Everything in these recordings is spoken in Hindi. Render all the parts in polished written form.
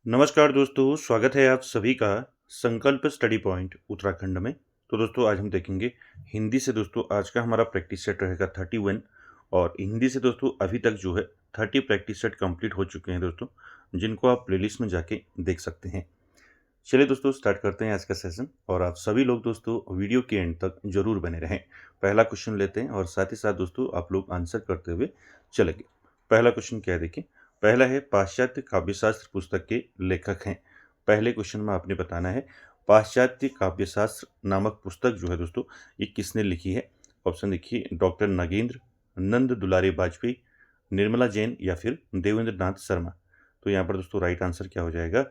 नमस्कार दोस्तों, स्वागत है आप सभी का संकल्प स्टडी पॉइंट उत्तराखंड में। तो दोस्तों आज हम देखेंगे हिंदी से। दोस्तों आज का हमारा प्रैक्टिस सेट रहेगा 31 और हिंदी से दोस्तों अभी तक जो है 30 प्रैक्टिस सेट कंप्लीट हो चुके हैं दोस्तों, जिनको आप प्लेलिस्ट में जाके देख सकते हैं। चलिए दोस्तों स्टार्ट करते हैं आज का सेशन और आप सभी लोग दोस्तों वीडियो के एंड तक जरूर बने रहें। पहला क्वेश्चन लेते हैं और साथ ही साथ दोस्तों आप लोग आंसर करते हुए चलेंगे। पहला क्वेश्चन क्या है देखिए। पहला है पाश्चात्य काव्यशास्त्र पुस्तक के लेखक हैं। पहले क्वेश्चन में आपने बताना है पाश्चात्य काव्यशास्त्र नामक पुस्तक जो है दोस्तों ये किसने लिखी है। ऑप्शन देखिए डॉक्टर नगेंद्र, नंद दुलारे वाजपेयी, निर्मला जैन या फिर देवेंद्र नाथ शर्मा। तो यहाँ पर दोस्तों राइट आंसर क्या हो जाएगा।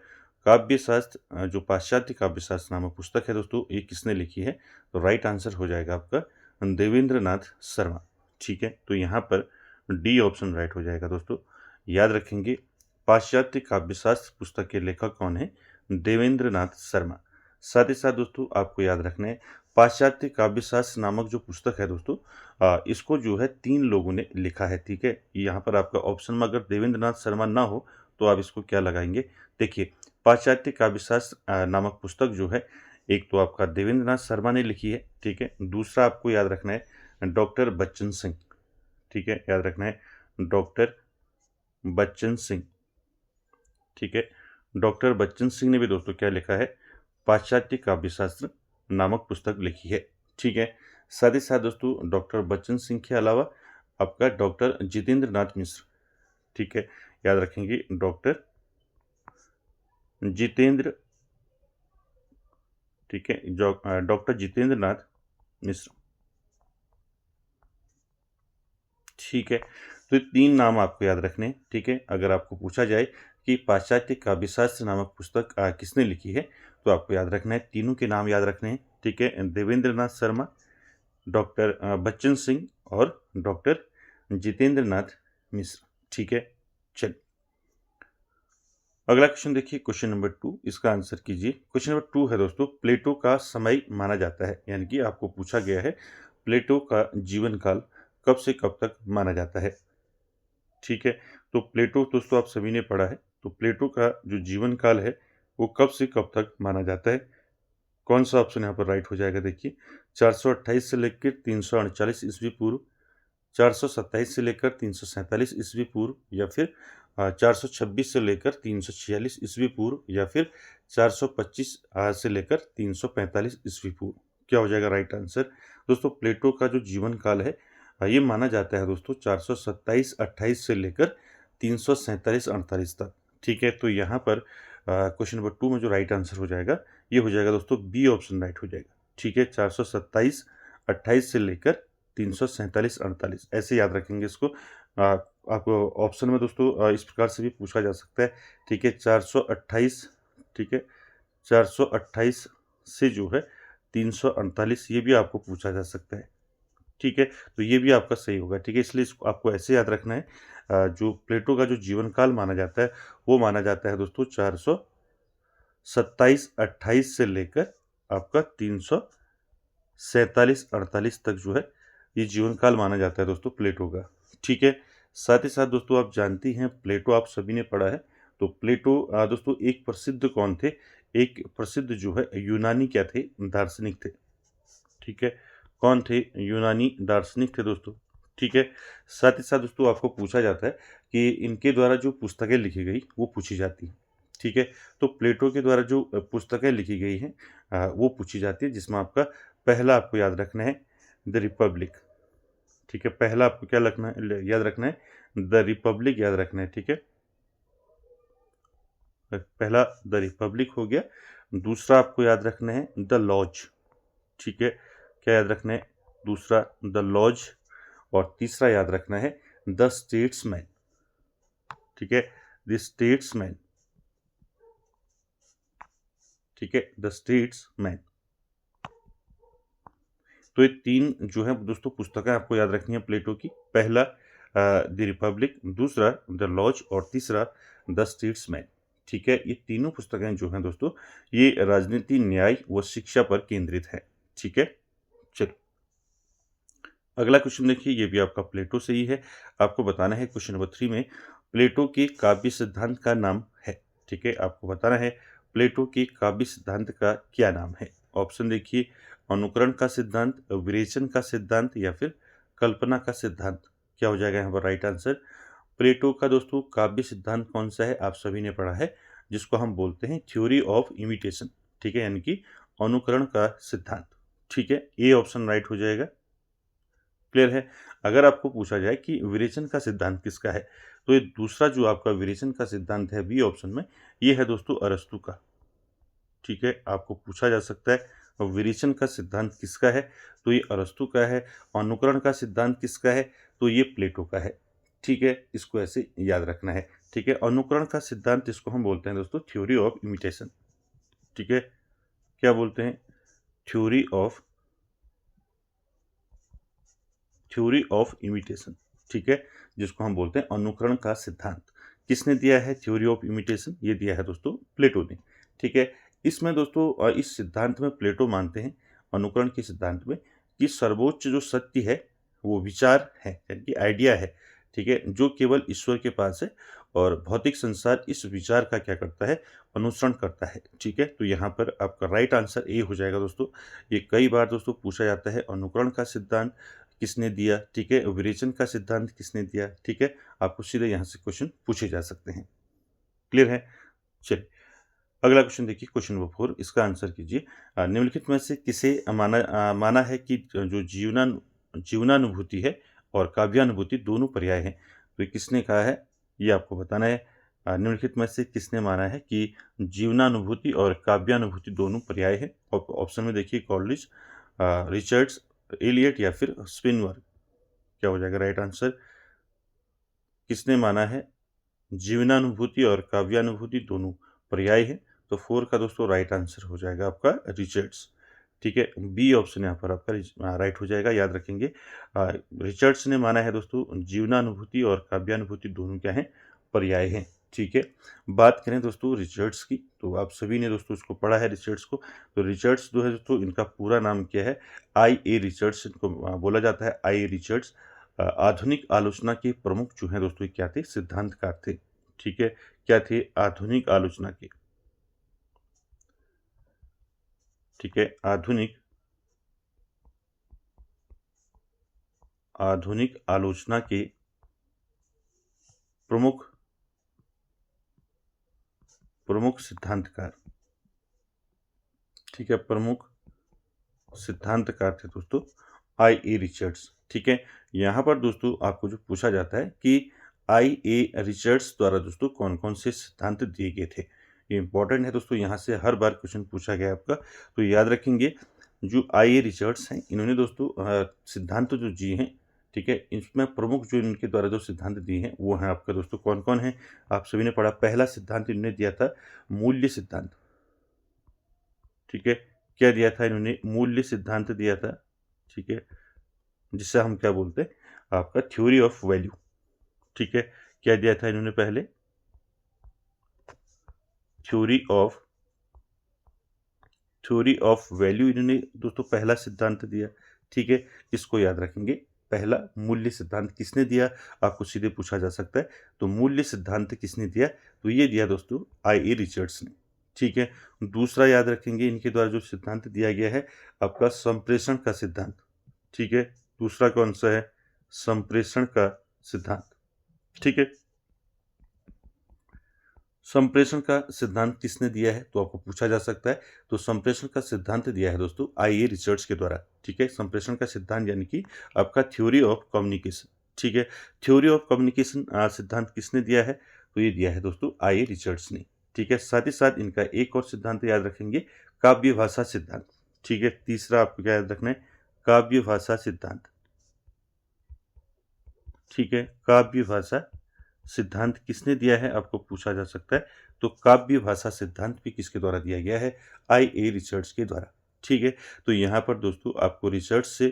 काव्यशास्त्र जो पाश्चात्य काव्यशास्त्र नामक पुस्तक है दोस्तों ये किसने लिखी है, तो राइट आंसर हो जाएगा आपका देवेंद्र नाथ शर्मा। ठीक है, तो यहाँ पर डी ऑप्शन राइट हो जाएगा दोस्तों। याद रखेंगे पाश्चात्य काव्यशास्त्र पुस्तक के लेखक कौन है, देवेंद्र नाथ शर्मा। साथ ही साथ दोस्तों आपको याद रखना है पाश्चात्य काव्यशास्त्र नामक जो पुस्तक है दोस्तों इसको जो है 3 लोगों ने लिखा है। ठीक है, यहाँ पर आपका ऑप्शन में अगर देवेंद्र नाथ शर्मा ना हो तो आप इसको क्या लगाएंगे। देखिए पाश्चात्य काव्यशास्त्र नामक पुस्तक जो है एक तो आपका देवेंद्र नाथ शर्मा ने लिखी है। ठीक है, दूसरा आपको याद रखना है डॉक्टर बच्चन सिंह। ठीक है, याद रखना है डॉक्टर बच्चन सिंह। ठीक है, डॉक्टर बच्चन सिंह ने भी दोस्तों क्या लिखा है, पाश्चात्य काव्यशास्त्र नामक पुस्तक लिखी है। ठीक है, साथ ही साथ दोस्तों डॉक्टर बच्चन सिंह के अलावा आपका डॉक्टर जितेंद्र नाथ मिश्र। ठीक है, याद रखेंगे डॉक्टर जितेंद्र। ठीक है, जो डॉक्टर जितेंद्र नाथ मिश्र। ठीक है, तो ये 3 नाम आपको याद रखने हैं। ठीक है, अगर आपको पूछा जाए कि पाश्चात्य काव्यशास्त्र नामक पुस्तक किसने लिखी है, तो आपको याद रखना है, तीनों के नाम याद रखने हैं। ठीक है, देवेंद्र नाथ शर्मा, डॉक्टर बच्चन सिंह और डॉक्टर जितेंद्र नाथ मिश्र। ठीक है, चलिए अगला क्वेश्चन देखिए, क्वेश्चन नंबर 2, इसका आंसर कीजिए। क्वेश्चन नंबर 2 है दोस्तों प्लेटो का समय माना जाता है, यानी कि आपको पूछा गया है प्लेटो का जीवन काल कब से कब तक माना जाता है। ठीक है, तो प्लेटो दोस्तों आप सभी ने पढ़ा है, तो प्लेटो का जो जीवन काल है वो कब से कब तक माना जाता है। कौन सा ऑप्शन यहाँ पर राइट हो जाएगा देखिए। 428 से लेकर 348 ईस्वी पूर्व, 427 से लेकर 347 ईस्वी पूर्व, या फिर 426 से लेकर 346 ईस्वी पूर्व, या फिर 425 से लेकर 345 ईस्वी पूर्व। क्या हो जाएगा राइट आंसर। दोस्तों प्लेटो का जो जीवन काल है ये माना जाता है दोस्तों 427-28 से लेकर 347-48 तक। ठीक है, तो यहाँ पर क्वेश्चन नंबर 2 में जो राइट आंसर हो जाएगा ये हो जाएगा दोस्तों बी ऑप्शन राइट हो जाएगा। ठीक है, 427-28 से लेकर 347-48 ऐसे याद रखेंगे इसको। आपको ऑप्शन में दोस्तों इस प्रकार से भी पूछा जा सकता है। ठीक है, 428। ठीक है, 428 से जो है 348 ये भी आपको पूछा जा सकता है। ठीक है, तो ये भी आपका सही होगा। ठीक है, इसलिए इसको आपको ऐसे याद रखना है जो प्लेटो का जो जीवन काल माना जाता है वो माना जाता है दोस्तों 427-28 से लेकर आपका 347-48 तक जो है ये जीवन काल माना जाता है दोस्तों प्लेटो का। ठीक है, साथ ही साथ दोस्तों आप जानती हैं प्लेटो आप सभी ने पढ़ा है, तो प्लेटो दोस्तों एक प्रसिद्ध कौन थे, एक प्रसिद्ध जो है यूनानी क्या थे, दार्शनिक थे। ठीक है, कौन थे, यूनानी दार्शनिक थे दोस्तों। ठीक है, साथ ही साथ दोस्तों आपको पूछा जाता है कि इनके द्वारा जो पुस्तकें लिखी गई वो पूछी जाती हैं। ठीक है, तो प्लेटो के द्वारा जो पुस्तकें लिखी गई हैं वो पूछी जाती है, जिसमें आपका पहला आपको याद रखना है द रिपब्लिक। ठीक है, पहला आपको क्या याद रखना है, द रिपब्लिक याद रखना है। ठीक है, पहला द रिपब्लिक हो गया। दूसरा आपको याद रखना है द लॉज। ठीक है, क्या याद रखना है, दूसरा द लॉज। और तीसरा याद रखना है द स्टेट्समैन। ठीक है, द स्टेट्समैन। ठीक है, द स्टेट्समैन। तो ये 3 जो है दोस्तों पुस्तकें आपको याद रखनी है प्लेटो की। पहला द रिपब्लिक, दूसरा द लॉज और तीसरा द स्टेट्समैन। ठीक है, ये तीनों पुस्तकें जो हैं दोस्तों ये राजनीति, न्याय व शिक्षा पर केंद्रित है। ठीक है, चलिए अगला क्वेश्चन देखिए, ये भी आपका प्लेटो से ही है। आपको बताना है क्वेश्चन नंबर 3 में प्लेटो के काव्य सिद्धांत का नाम है। ठीक है, आपको बताना है प्लेटो के काव्य सिद्धांत का क्या नाम है। ऑप्शन देखिए, अनुकरण का सिद्धांत, विरेचन का सिद्धांत या फिर कल्पना का सिद्धांत। क्या हो जाएगा यहाँ पर राइट आंसर? प्लेटो का दोस्तों काव्य सिद्धांत कौन सा है, आप सभी ने पढ़ा है, जिसको हम बोलते हैं थ्योरी ऑफ इमिटेशन। ठीक है, यानी कि अनुकरण का सिद्धांत। ठीक है, ए ऑप्शन राइट हो जाएगा। क्लियर है? अगर आपको पूछा जाए कि विरेचन का सिद्धांत किसका है, तो ये दूसरा जो आपका विरेचन का सिद्धांत है बी ऑप्शन में, ये है दोस्तों अरस्तु का। ठीक है, आपको पूछा जा सकता है विरेचन का सिद्धांत किसका है, तो ये अरस्तु का है। अनुकरण का सिद्धांत किसका है, तो ये प्लेटो का है। ठीक है, इसको ऐसे याद रखना है। ठीक है, अनुकरण का सिद्धांत इसको हम बोलते हैं दोस्तों थ्योरी ऑफ इमिटेशन। ठीक है, क्या बोलते हैं? Theory of imitation. ठीक है, जिसको हम बोलते हैं अनुकरण का सिद्धांत। किसने दिया है थ्योरी ऑफ इमिटेशन? ये दिया है दोस्तों प्लेटो ने। ठीक है, इसमें दोस्तों इस सिद्धांत में प्लेटो मानते हैं, अनुकरण के सिद्धांत में, कि सर्वोच्च जो सत्य है वो विचार है, यानी कि आइडिया है। ठीक है, जो केवल ईश्वर के पास है, और भौतिक संसार इस विचार का क्या करता है, अनुसरण करता है। ठीक है, तो यहाँ पर आपका राइट आंसर ए हो जाएगा दोस्तों। ये कई बार दोस्तों पूछा जाता है, अनुकरण का सिद्धांत किसने दिया, ठीक है, विरेचन का सिद्धांत किसने दिया। ठीक है, आपको सीधे यहाँ से क्वेश्चन पूछे जा सकते हैं। क्लियर है? चलिए अगला क्वेश्चन देखिए, क्वेश्चन नंबर 4, इसका आंसर कीजिए। निम्नलिखित में से किसे माना है कि जो जीवनानुभूति है और काव्यानुभूति दोनों पर्याय हैं। तो ये किसने कहा है, ये आपको बताना है। निम्नलिखित में से किसने माना है कि जीवनानुभूति और काव्यानुभूति दोनों पर्याय है। ऑप्शन में देखिए, कॉलेज, रिचर्ड्स, एलियट या फिर स्पिनवर्ग। क्या हो जाएगा राइट आंसर? किसने माना है जीवनानुभूति और काव्यानुभूति दोनों पर्याय है, तो 4 का दोस्तों राइट आंसर हो जाएगा आपका रिचर्ड्स। ठीक है, बी ऑप्शन यहाँ पर आपका राइट हो जाएगा, याद रखेंगे। रिचर्ड्स ने माना है दोस्तों जीवनानुभूति और काव्यानुभूति दोनों क्या हैं, पर्याय हैं। ठीक है, बात करें दोस्तों रिचर्ड्स की, तो आप सभी ने दोस्तों इसको पढ़ा है रिचर्ड्स को। तो रिचर्ड्स जो है दोस्तों, इनका पूरा नाम क्या है, आई ए रिचर्ड्स इनको बोला जाता है, आई ए रिचर्ड्स। आधुनिक आलोचना के प्रमुख जो हैं दोस्तों, ये क्या थे, सिद्धांतकार थे। ठीक है, क्या थे, आधुनिक आलोचना के। ठीक है, आधुनिक आलोचना के प्रमुख सिद्धांतकार। ठीक है, प्रमुख सिद्धांतकार थे दोस्तों आई ए रिचर्ड्स। ठीक है, यहाँ पर दोस्तों आपको जो पूछा जाता है कि आई ए रिचर्ड्स द्वारा दोस्तों कौन कौन से सिद्धांत दिए गए थे, ये इंपॉर्टेंट है दोस्तों, यहाँ से हर बार क्वेश्चन पूछा गया आपका, तो याद रखेंगे। जो आई ए रिचर्ड्स हैं, इन्होंने दोस्तों सिद्धांत जो दिए हैं, ठीक है, इसमें प्रमुख जो इनके द्वारा जो सिद्धांत दिए हैं वो हैं आपका दोस्तों कौन कौन है, आप सभी ने पढ़ा। पहला सिद्धांत इन्होंने दिया था मूल्य सिद्धांत। ठीक है, क्या दिया था इन्होंने, मूल्य सिद्धांत दिया था। ठीक है, जिससे हम क्या बोलते हैं, आपका थ्योरी ऑफ वैल्यू। ठीक है, क्या दिया था इन्होंने पहले, थ्योरी ऑफ वैल्यू इन्होंने दोस्तों पहला सिद्धांत दिया। ठीक है, इसको याद रखेंगे। पहला मूल्य सिद्धांत किसने दिया, आपको सीधे पूछा जा सकता है, तो मूल्य सिद्धांत किसने दिया, तो ये दिया दोस्तों आई ए रिचर्ड्स ने। ठीक है, दूसरा याद रखेंगे, इनके द्वारा जो सिद्धांत दिया गया है आपका संप्रेषण का सिद्धांत। ठीक है, दूसरा कौन सा है, संप्रेषण का सिद्धांत। ठीक है, संप्रेषण का सिद्धांत किसने दिया है, तो आपको पूछा जा सकता है, तो संप्रेषण का सिद्धांत दिया है दोस्तों आई ए रिचर्ड्स के द्वारा। ठीक है, संप्रेषण का सिद्धांत यानी कि आपका थ्योरी ऑफ कम्युनिकेशन। ठीक है, थ्योरी ऑफ कम्युनिकेशन सिद्धांत किसने दिया है, तो ये दिया है दोस्तों आई ए रिचर्ड्स ने। ठीक है, साथ ही साथ इनका एक और सिद्धांत याद रखेंगे, काव्य भाषा सिद्धांत। ठीक है, तीसरा आपको क्या याद रखना है, काव्य भाषा सिद्धांत। ठीक है, काव्य भाषा सिद्धांत किसने दिया है, आपको पूछा जा सकता है, तो काव्य भाषा सिद्धांत भी किसके द्वारा दिया गया है, आई ए रिचर्ड्स के द्वारा। ठीक है, तो यहाँ पर दोस्तों आपको रिचर्ड्स से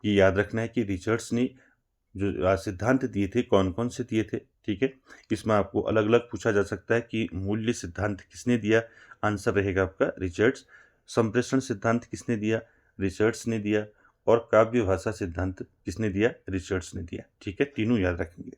ये याद रखना है कि रिचर्ड्स ने जो सिद्धांत दिए थे कौन कौन से दिए थे। ठीक है, इसमें आपको अलग अलग पूछा जा सकता है कि मूल्य सिद्धांत किसने दिया, आंसर रहेगा आपका रिचर्ड्स। संप्रेषण सिद्धांत किसने दिया, रिचर्ड्स ने दिया। और काव्य भाषा सिद्धांत किसने दिया, रिचर्ड्स ने दिया। ठीक है, तीनों याद रखेंगे।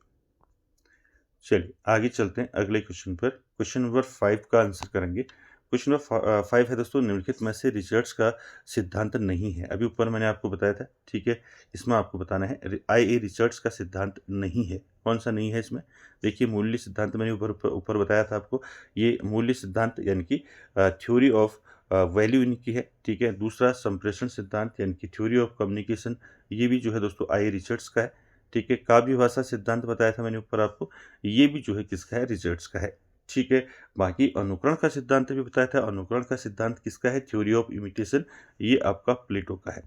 चलिए आगे चलते हैं अगले क्वेश्चन पर। क्वेश्चन नंबर 5 का आंसर करेंगे। क्वेश्चन नंबर 5 है दोस्तों, निम्नलिखित में से रिचर्ड्स का सिद्धांत नहीं है। अभी ऊपर मैंने आपको बताया था, ठीक है। इसमें आपको बताना है आई.ए. रिचर्ड्स का सिद्धांत नहीं है। कौन सा नहीं है इसमें? देखिए, मूल्य सिद्धांत मैंने ऊपर बताया था आपको। ये मूल्य सिद्धांत यानी कि थ्योरी ऑफ वैल्यू इनकी है, ठीक है। दूसरा संप्रेषण सिद्धांत यानी कि थ्योरी ऑफ कम्युनिकेशन, ये भी जो है दोस्तों आई.ए. रिचर्ड्स का है, ठीक है। काव्य भाषा सिद्धांत बताया था मैंने ऊपर आपको, ये भी जो है किसका है? रिचर्ड्स का है, ठीक है। बाकी अनुकरण का सिद्धांत भी बताया था। अनुकरण का सिद्धांत किसका है? थ्योरी ऑफ इमिटेशन, ये आपका प्लेटो का है,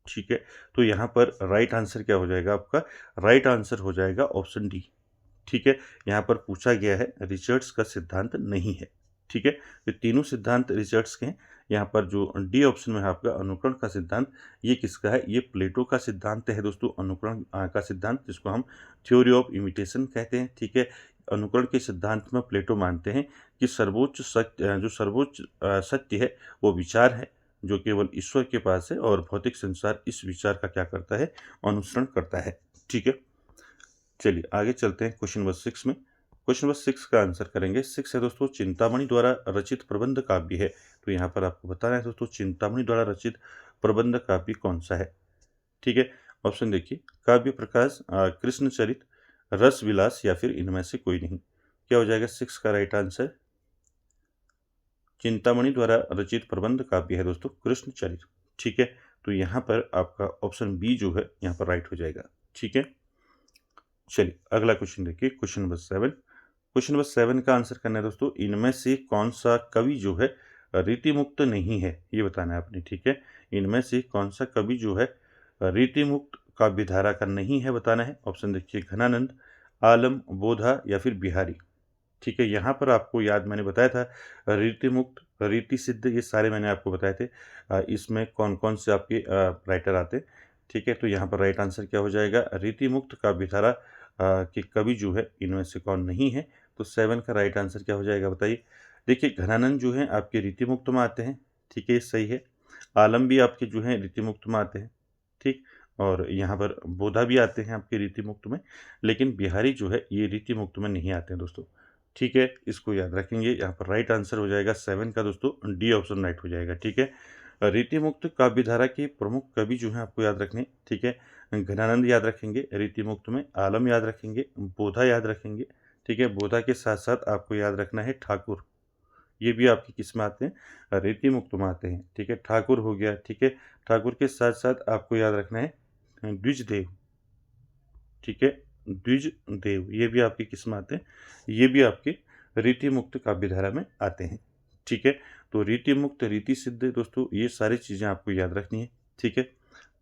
ठीक है। तो यहाँ पर राइट आंसर क्या हो जाएगा आपका? राइट आंसर हो जाएगा ऑप्शन डी, ठीक है। यहाँ पर पूछा गया है रिचर्ड्स का सिद्धांत नहीं है, ठीक है। ये तीनों सिद्धांत रिचर्ड्स के हैं। यहाँ पर जो डी ऑप्शन में है आपका अनुकरण का सिद्धांत, ये किसका है? ये प्लेटो का सिद्धांत है दोस्तों, अनुकरण का सिद्धांत, जिसको हम थ्योरी ऑफ इमिटेशन कहते हैं, ठीक है। अनुकरण के सिद्धांत में प्लेटो मानते हैं कि सर्वोच्च सत्य, जो सर्वोच्च सत्य है वो विचार है, जो केवल ईश्वर के पास है, और भौतिक संसार इस विचार का क्या करता है? अनुसरण करता है, ठीक है। चलिए आगे चलते हैं क्वेश्चन नंबर 6 में। क्वेश्चन नंबर 6 का आंसर करेंगे। 6 है दोस्तों, चिंतामणि द्वारा रचित प्रबंध काव्य है। तो यहाँ पर आपको बताना है दोस्तों, चिंतामणि द्वारा रचित प्रबंध काव्य कौन सा है, ठीक है। ऑप्शन देखिए, काव्य प्रकाश, कृष्णचरित, रस विलास, या फिर इनमें से कोई नहीं। क्या हो जाएगा 6 का राइट आंसर? चिंतामणि द्वारा रचित प्रबंध काव्य है दोस्तों कृष्णचरित, ठीक है। तो यहाँ पर आपका ऑप्शन बी जो है यहाँ पर राइट हो जाएगा, ठीक है। चलिए अगला क्वेश्चन देखिए, क्वेश्चन नंबर 7। क्वेश्चन नंबर 7 का आंसर करना है दोस्तों, इनमें से कौन सा कवि जो है रीतिमुक्त नहीं है, ये बताना है आपने, ठीक है। इनमें से कौन सा कवि जो है रीतिमुक्त काव्यधारा का नहीं है, बताना है। ऑप्शन देखिए, घनानंद, आलम, बोधा, या फिर बिहारी, ठीक है। यहाँ पर आपको याद मैंने बताया था रीति मुक्त, रीति सिद्ध, ये सारे मैंने आपको बताए थे। इसमें कौन कौन से आपके राइटर आते हैं, ठीक है। तो यहाँ पर राइट आंसर क्या हो जाएगा? रीति मुक्त काव्यधारा के कवि जो है इनमें से कौन नहीं है? तो 7 का राइट आंसर क्या हो जाएगा बताइए। देखिए, घनानंद जो है आपके रीति मुक्त में आते हैं, ठीक है, सही है। आलम भी आपके जो है रीति मुक्त में आते हैं, ठीक। और यहाँ पर बोधा भी आते हैं आपके रीति मुक्त में, लेकिन बिहारी जो है ये रीति मुक्त में नहीं आते हैं दोस्तों, ठीक है। इसको याद रखेंगे। यहाँ पर राइट आंसर हो जाएगा 7 का दोस्तों, डी ऑप्शन राइट हो जाएगा, ठीक है। रीति मुक्त काव्यधारा के प्रमुख कवि जो हैं आपको याद रखने, ठीक है। घनानंद याद रखेंगे रीति मुक्त में, आलम याद रखेंगे, बोधा याद रखेंगे, ठीक है। बोधा के साथ साथ आपको याद रखना है ठाकुर, ये भी आपके किस में आते हैं? रीति मुक्त में आते हैं, ठीक है। ठाकुर हो गया, ठीक है। ठाकुर के साथ साथ आपको याद रखना है द्विजदेव, ठीक है। द्विज देव, ये भी आपके किस में आते हैं? ये भी आपके रीति मुक्त काव्यधारा में आते हैं, ठीक है। तो रीति मुक्त, रीति सिद्ध दोस्तों, ये सारी चीज़ें आपको याद रखनी है, ठीक है।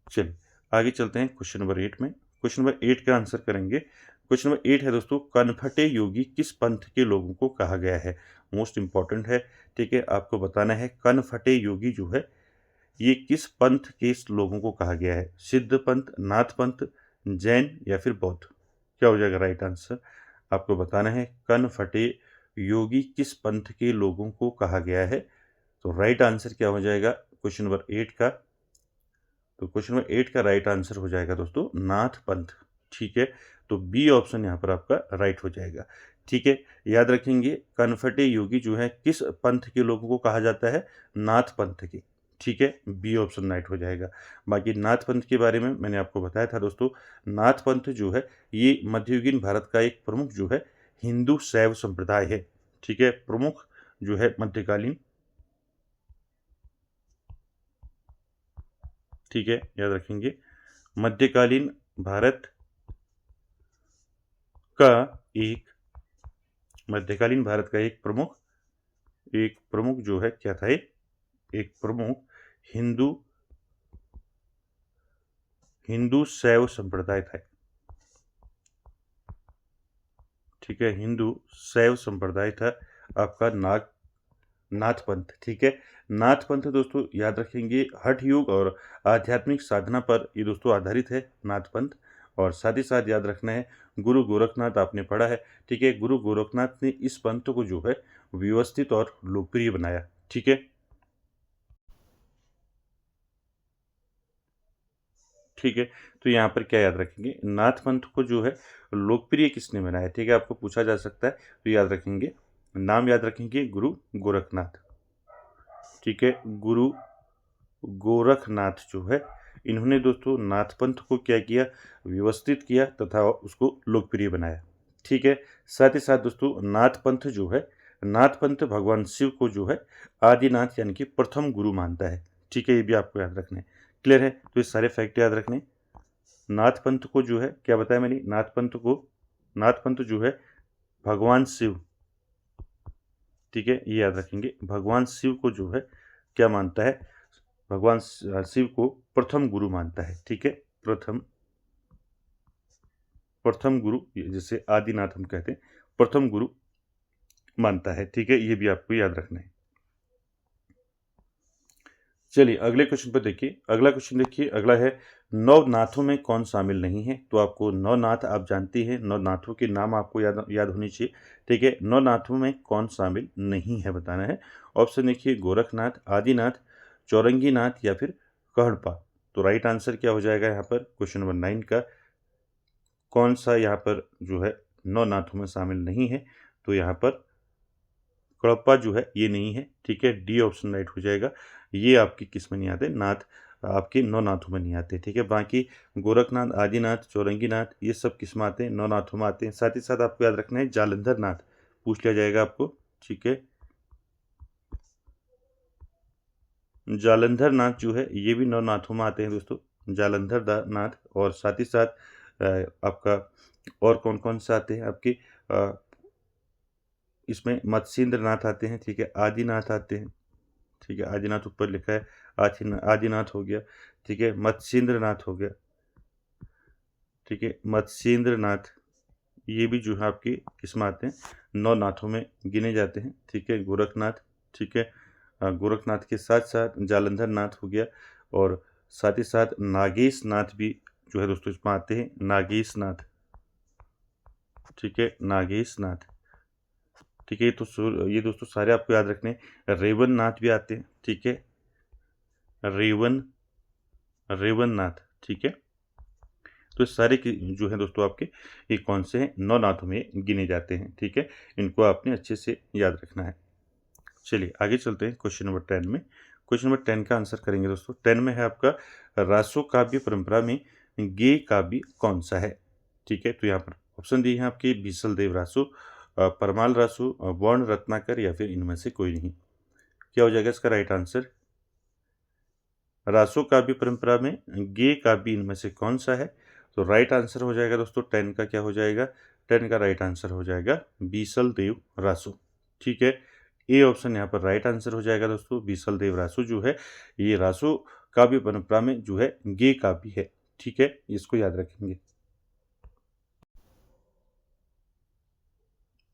चलिए आगे चलते हैं क्वेश्चन नंबर 8 में। क्वेश्चन नंबर 8 का आंसर करेंगे। क्वेश्चन नंबर 8 है दोस्तों, कनफटे योगी किस पंथ के लोगों को कहा गया है? मोस्ट इंपॉर्टेंट है, ठीक है। आपको बताना है कनफटे योगी जो है ये किस पंथ के लोगों को कहा गया है? सिद्ध पंथ, नाथ पंथ, जैन, या फिर बौद्ध? क्या हो जाएगा राइट आंसर? आपको बताना है कनफटे योगी किस पंथ के लोगों को कहा गया है। तो राइट आंसर क्या हो जाएगा क्वेश्चन नंबर 8 का? तो क्वेश्चन नंबर 8 का राइट आंसर हो जाएगा दोस्तों नाथ पंथ, ठीक है। तो बी ऑप्शन यहाँ पर आपका राइट हो जाएगा, ठीक है। याद रखेंगे कनफटे योगी जो है किस पंथ के लोगों को कहा जाता है? नाथ पंथ के, ठीक है। बी ऑप्शन राइट हो जाएगा। बाकी नाथ पंथ के बारे में मैंने आपको बताया था दोस्तों, नाथ पंथ जो है ये मध्ययुगीन भारत का एक प्रमुख जो है हिंदू शैव संप्रदाय है, ठीक है। प्रमुख जो है मध्यकालीन, ठीक है, याद रखेंगे मध्यकालीन भारत का एक मध्यकालीन भारत का एक प्रमुख जो है क्या था? एक प्रमुख हिंदू हिंदू शैव संप्रदाय था, ठीक है। हिंदू शैव संप्रदाय था आपका नाथ पंथ, ठीक है। नाथ पंथ दोस्तों याद रखेंगे हठ योग और आध्यात्मिक साधना पर ये दोस्तों आधारित है नाथ पंथ। और साथ ही साथ याद रखना है गुरु गोरखनाथ आपने पढ़ा है, ठीक है। गुरु गोरखनाथ ने इस पंथ को जो है व्यवस्थित और लोकप्रिय बनाया, ठीक है, ठीक है। तो यहाँ पर क्या याद रखेंगे? नाथ पंथ को जो है लोकप्रिय किसने बनाया, ठीक है, आपको पूछा जा सकता है। तो याद रखेंगे नाम याद रखेंगे गुरु गोरखनाथ। ठीक है, गुरु गोरखनाथ जो है, इन्होंने दोस्तों नाथ पंथ को क्या किया, व्यवस्थित किया तथा उसको लोकप्रिय बनाया। ठीक है, साथ ही साथ दोस्तों नाथ पंथ जो है, नाथ पंथ भगवान शिव को जो है आदिनाथ यानी कि प्रथम गुरु मानता है। ठीक है, ये भी आपको याद रखना है। क्लियर है, तो ये सारे फैक्ट याद रखने। नाथ पंथ को जो है क्या बताया मैंने, नाथ पंथ जो है भगवान शिव, ठीक है, ये याद रखेंगे, भगवान शिव को जो है क्या मानता है, भगवान शिव को प्रथम गुरु मानता है। ठीक है, प्रथम गुरु, जैसे आदिनाथ हम कहते हैं, प्रथम गुरु मानता है। ठीक है, ये भी आपको याद रखना है। चलिए अगले क्वेश्चन पर देखिए। अगला क्वेश्चन देखिए, अगला है नौ नाथों में कौन शामिल नहीं है। तो आपको नौ नाथ आप जानती हैं, नौ नाथों के नाम आपको याद होनी चाहिए। ठीक है, नौ नाथों में कौन शामिल नहीं है बताना है। ऑप्शन देखिए, गोरखनाथ, आदिनाथ, चौरंगीनाथ या फिर कहड़पा। तो राइट आंसर क्या हो जाएगा यहाँ पर क्वेश्चन नंबर 9 का, कौन सा यहाँ पर जो है नौ नाथों में शामिल नहीं है। तो यहाँ पर कड़प्पा जो है ये नहीं है। ठीक है, डी ऑप्शन राइट हो जाएगा। ये आपकी किस में नहीं आते, नाथ आपके नौ नाथों में नहीं आते। ठीक है, बाकी गोरखनाथ, आदिनाथ, चौरंगीनाथ ये सब किस में आते हैं, नौ नाथों में आते हैं। साथ ही साथ आपको याद रखना है जालंधर नाथ पूछ लिया जाएगा आपको। ठीक है, जालंधर नाथ जो है ये भी नौ नाथों में आते हैं दोस्तों, जालंधर नाथ। और साथ ही साथ आपका और कौन कौन से आते हैं आपके, इसमें मत्स्येंद्र नाथ आते हैं। ठीक है, आदिनाथ आते हैं। ठीक है, आदिनाथ ऊपर लिखा है, आदिनाथ हो गया। ठीक है, मत्स्येंद्र नाथ हो गया। ठीक है, मत्स्येंद्र नाथ ये भी जो है आपके किस्म आते हैं, नौ नाथों में गिने जाते हैं। ठीक है, गोरखनाथ। ठीक है, गोरखनाथ के साथ साथ जालंधर नाथ हो गया, और साथ ही साथ नागेश नाथ भी जो है दोस्तों इसमें आते हैं, नागेश नाथ। ठीक है, नागेश नाथ। ठीक है, तो ये दोस्तों सारे आपको याद रखने। रेवन नाथ भी आते हैं। ठीक है, रेवन नाथ। ठीक है, तो सारे की जो है दोस्तों आपके ये कौन से हैं, नौ नाथों में गिने जाते हैं। ठीक है, इनको आपने अच्छे से याद रखना है। चलिए आगे चलते हैं क्वेश्चन नंबर 10 में। क्वेश्चन नंबर 10 का आंसर करेंगे दोस्तों। 10 में है आपका, रासो काव्य परंपरा में गेय काव्य कौन सा है। ठीक है, तो यहाँ पर ऑप्शन दिए हैं आपके, बीसल देव रासो, परमाल रासो, वर्ण रत्नाकर या फिर इनमें से कोई नहीं। क्या हो जाएगा इसका राइट आंसर, रासो काव्य परंपरा में गेय काव्य इनमें से कौन सा है। तो राइट आंसर हो जाएगा दोस्तों 10 का, क्या हो जाएगा, 10 का राइट आंसर हो जाएगा बीसल देव रासो। ठीक है, ए ऑप्शन यहाँ पर राइट आंसर हो जाएगा दोस्तों। बीसल देव रासो जो है ये रासो काव्य परंपरा में जो है गेय काव्य है। ठीक है, इसको याद रखेंगे।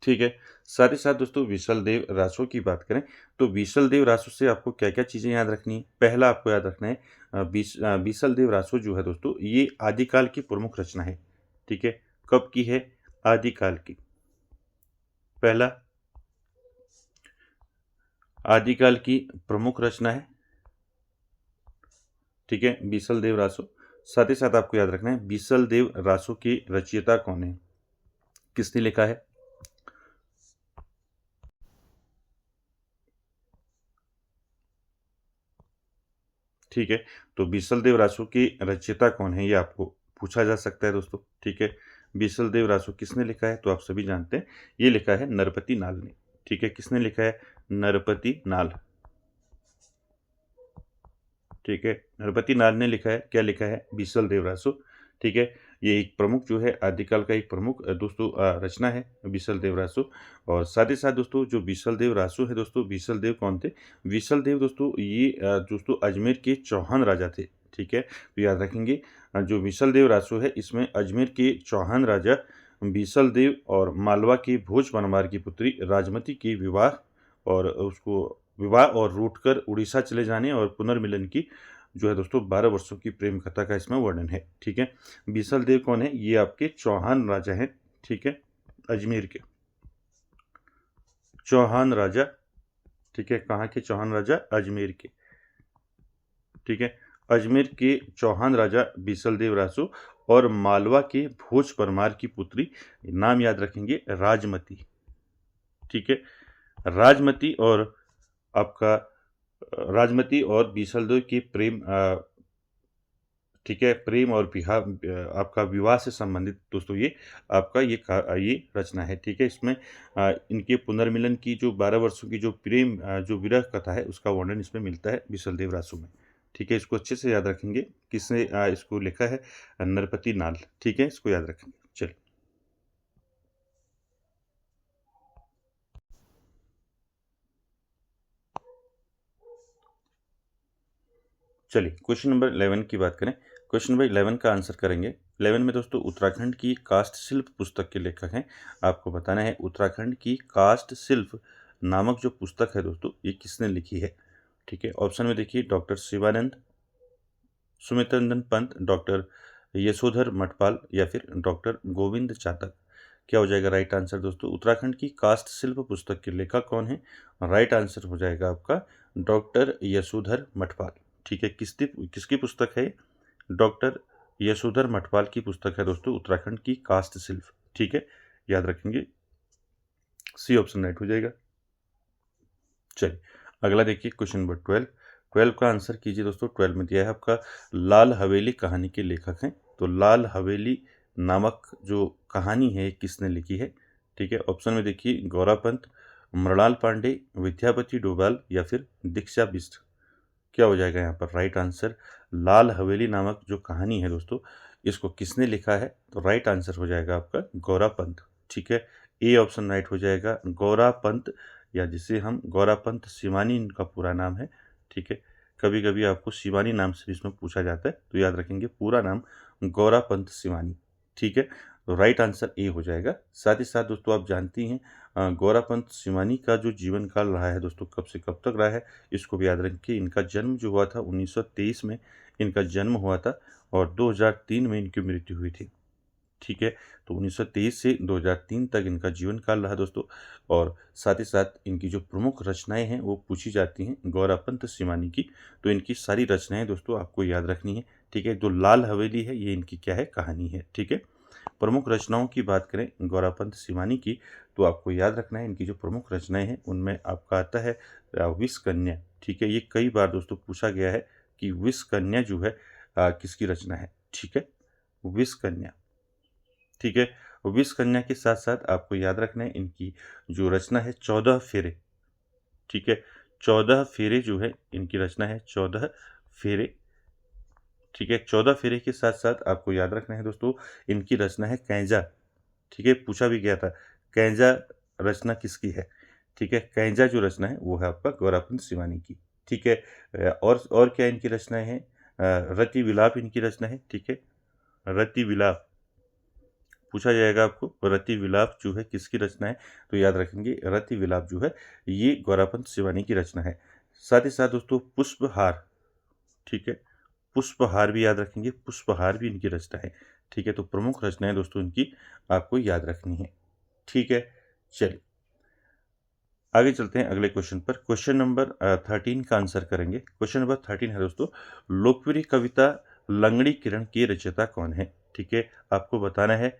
ठीक है, साथ ही साथ दोस्तों विशल देव रासो की बात करें तो विशल देव रासो से आपको क्या क्या चीज़ें याद रखनी है। पहला आपको याद रखना है विशल देव रासो जो है दोस्तों ये आदिकाल की प्रमुख रचना है। ठीक है, कब की है, आदिकाल की, पहला आदिकाल की प्रमुख रचना है। ठीक है, बीसल देव रासो। साथ ही साथ आपको याद रखना है बीसल देव रासो की रचयिता कौन है, किसने लिखा है। ठीक है, तो बीसल देव रासो की रचयिता कौन है ये आपको पूछा जा सकता है दोस्तों। ठीक है, बीसल देव रासो किसने लिखा है, तो आप सभी जानते हैं ये लिखा है नरपति नाल ने। ठीक है, किसने लिखा है, नरपति नाल। ठीक है, नरपति नाल ने लिखा है, क्या लिखा है, बीसल देव रासो। ठीक है, ये एक प्रमुख जो है आदिकाल का एक प्रमुख दोस्तों रचना है बीसल देव रासो। और साथ ही साथ दोस्तों जो बीसल देव रासो है दोस्तों, बीसल देव कौन थे, बीसल देव दोस्तों ये दोस्तों अजमेर के चौहान राजा थे। ठीक है, तो याद रखेंगे जो बीसल देव रासो है इसमें अजमेर के चौहान राजा बीसल देव और मालवा के भोज परमार की पुत्री राजमती के विवाह और उसको विवाह और रूठ कर उड़ीसा चले जाने और पुनर्मिलन की जो है दोस्तों 12 वर्षों की प्रेम कथा का इसमें वर्णन है। ठीक है, बीसल देव कौन है, ये आपके चौहान राजा हैं। ठीक है, अजमेर के चौहान राजा। ठीक है, कहाँ के चौहान राजा, अजमेर के। ठीक है, अजमेर के चौहान राजा बीसल देव रासो और मालवा के भोज परमार की पुत्री, नाम याद रखेंगे राजमती। ठीक है, राजमती और आपका राजमती और बीसलदेव की प्रेम ठीक है, प्रेम और आपका विवाह से संबंधित दोस्तों ये आपका ये रचना है। ठीक है, इसमें इनके पुनर्मिलन की जो 12 वर्षों की जो प्रेम जो विरह कथा है उसका वर्णन इसमें मिलता है बीसलदेव रासू में। ठीक है, इसको अच्छे से याद रखेंगे। किसने इसको लिखा है? नरपति नाल। ठीक है, इसको याद रखेंगे। चलिए चलिए क्वेश्चन नंबर 11 की बात करें। क्वेश्चन नंबर 11 का आंसर करेंगे। 11 में दोस्तों उत्तराखंड की काष्ठ शिल्प पुस्तक के लेखक हैं। आपको बताना है उत्तराखंड की काष्ठ शिल्प नामक जो पुस्तक है दोस्तों ये किसने लिखी है। ठीक है, ऑप्शन में देखिए डॉक्टर शिवानंद, सुमित्रंदन पंत, डॉक्टर यशोधर मठपाल या फिर डॉक्टर गोविंद चातक। क्या हो जाएगा राइट आंसर दोस्तों? उत्तराखंड की काष्ठ शिल्प पुस्तक के लेखक कौन है? राइट आंसर हो जाएगा आपका डॉक्टर यशोधर मठपाल। ठीक है, किसकी पुस्तक है? डॉक्टर यशोधर मठपाल की पुस्तक है दोस्तों उत्तराखंड की काष्ठ शिल्प। ठीक है, याद रखेंगे। सी ऑप्शन राइट हो जाएगा। चलिए अगला देखिए क्वेश्चन नंबर 12। 12 का आंसर कीजिए दोस्तों। 12 में दिया है आपका लाल हवेली कहानी के लेखक हैं। तो लाल हवेली नामक जो कहानी है किसने लिखी है? ठीक है, ऑप्शन में देखिए गौरापंत, मृणाल पांडे, विद्यापति डोभाल या फिर दीक्षा बिष्ट। क्या हो जाएगा यहाँ पर राइट आंसर? लाल हवेली नामक जो कहानी है दोस्तों इसको किसने लिखा है? तो राइट आंसर हो जाएगा आपका गौरापंत। ठीक है, ए ऑप्शन राइट हो जाएगा गौरापंत, या जिसे हम गौरापंत शिवानी इनका पूरा नाम है। ठीक है, कभी कभी आपको शिवानी नाम से भी इसमें पूछा जाता है, तो याद रखेंगे पूरा नाम गौरापंत शिवानी। ठीक है, तो राइट आंसर ए हो जाएगा। साथ ही साथ दोस्तों आप जानती हैं गौरापंत शिवानी का जो जीवन काल रहा है दोस्तों कब से कब तक रहा है इसको भी याद रखिए। इनका जन्म जो हुआ था 1923 में इनका जन्म हुआ था और 2003 में इनकी मृत्यु हुई थी। ठीक है, तो 1923 से 2003 तक इनका जीवन काल रहा दोस्तों। और साथ ही साथ इनकी जो प्रमुख रचनाएं हैं वो पूछी जाती हैं गौरापंत शिवानी की। तो इनकी सारी रचनाएं दोस्तों आपको याद रखनी है। ठीक है, जो लाल हवेली है ये इनकी क्या है? कहानी है। ठीक है, प्रमुख रचनाओं की बात करें गौरापंत शिवानी की तो आपको याद रखना है इनकी जो प्रमुख रचनाएं हैं उनमें आपका आता है विष कन्या। ठीक है, ये कई बार दोस्तों पूछा गया है कि विष कन्या जो है किसकी रचना है। ठीक है, विष कन्या। ठीक है, विष कन्या के साथ साथ आपको याद रखना है इनकी जो रचना है 14 फेरे। ठीक है, 14 फेरे जो है इनकी रचना है 14 फेरे। ठीक है, 14 फेरे के साथ साथ आपको याद रखना है दोस्तों इनकी रचना है कैंजा। ठीक है, पूछा भी गया था कैंजा रचना किसकी है। ठीक है, कैंजा जो रचना है वो है आपका गौरापंत शिवानी की। ठीक है, और क्या इनकी रचनाएं हैं? रति विलाप इनकी रचना है। ठीक है, रति विलाप पूछा जाएगा आपको रति विलाप जो है किसकी रचना है, तो याद रखेंगे रति विलाप जो है ये गौरापंत शिवानी की रचना है। साथ ही साथ दोस्तों पुष्पहार। ठीक है, पुष्पहार भी याद रखेंगे, पुष्पहार भी इनकी रचना है। ठीक है, तो प्रमुख रचनाएं दोस्तों इनकी आपको याद रखनी है। ठीक है, चलिए आगे चलते हैं अगले क्वेश्चन पर। क्वेश्चन नंबर 13 का आंसर करेंगे। क्वेश्चन नंबर 13 है दोस्तों लोकप्रिय कविता लंगड़ी किरण के रचयिता कौन है? ठीक है, आपको बताना है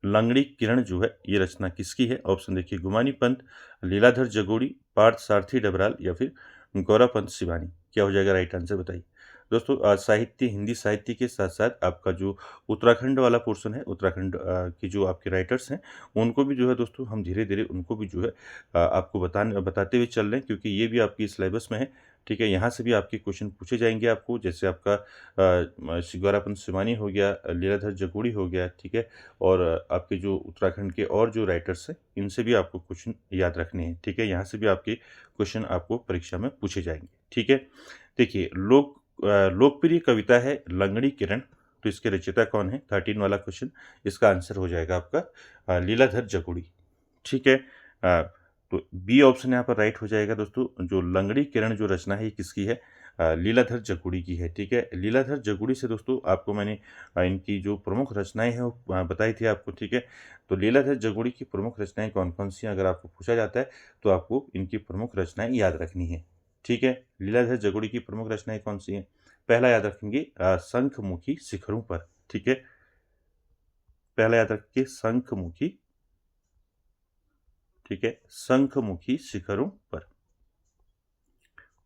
लंगड़ी किरण जो है ये रचना किसकी है। ऑप्शन देखिए गुमानी पंत, लीलाधर जगोड़ी, पार्थ सारथी डबराल या फिर गौरापंत शिवानी। क्या हो जाएगा राइट आंसर बताइए दोस्तों। साहित्य हिंदी साहित्य के साथ साथ आपका जो उत्तराखंड वाला पोर्शन है उत्तराखंड की जो आपके राइटर्स हैं उनको भी जो है दोस्तों हम धीरे धीरे उनको भी जो है आपको बताते हुए चल रहे हैं क्योंकि ये भी आपकी सिलेबस में है। ठीक है, यहाँ से भी आपके क्वेश्चन पूछे जाएंगे आपको, जैसे आपका गौरापंत शिवानी हो गया, लीलाधर जगोड़ी हो गया। ठीक है, और आपके जो उत्तराखंड के और जो राइटर्स हैं इनसे भी आपको क्वेश्चन याद रखने हैं। ठीक है, यहाँ से भी आपके क्वेश्चन आपको परीक्षा में पूछे जाएंगे। ठीक है, देखिए लोकप्रिय कविता है लंगड़ी किरण, तो इसके रचयिता कौन है? 13 वाला क्वेश्चन, इसका आंसर हो जाएगा आपका लीलाधर जगोड़ी। ठीक है, तो बी ऑप्शन यहाँ पर राइट हो जाएगा दोस्तों। जो लंगड़ी किरण जो रचना है ये किसकी है? लीलाधर जगोड़ी की है। ठीक है, लीलाधर जगोड़ी से दोस्तों आपको मैंने इनकी जो प्रमुख रचनाएं हैं वो बताई थी आपको। ठीक है, तो लीलाधर जगोड़ी की प्रमुख रचनाएं कौन कौन सी हैं अगर आपको पूछा जाता है तो आपको इनकी प्रमुख रचनाएं याद रखनी है। ठीक है, लीलाधर जगोड़ी की प्रमुख रचनाएं कौन सी हैं? पहला याद रखेंगे शंखमुखी शिखरों पर। ठीक है, पहला याद रखिए शंखमुखी। ठीक है, शंखमुखी शिखरों पर।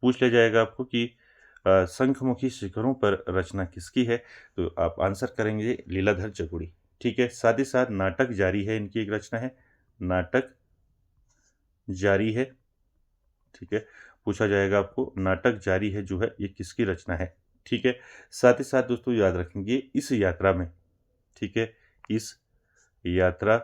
पूछ लिया जाएगा आपको कि शंखमुखी शिखरों पर रचना किसकी है, तो आप आंसर करेंगे लीलाधर जगुड़ी। ठीक है, साथ ही साथ नाटक जारी है, इनकी एक रचना है, नाटक जारी है। ठीक है, पूछा जाएगा आपको नाटक जारी है जो है ये किसकी रचना है। ठीक है, साथ ही साथ दोस्तों याद रखेंगे इस यात्रा में, ठीक है, इस यात्रा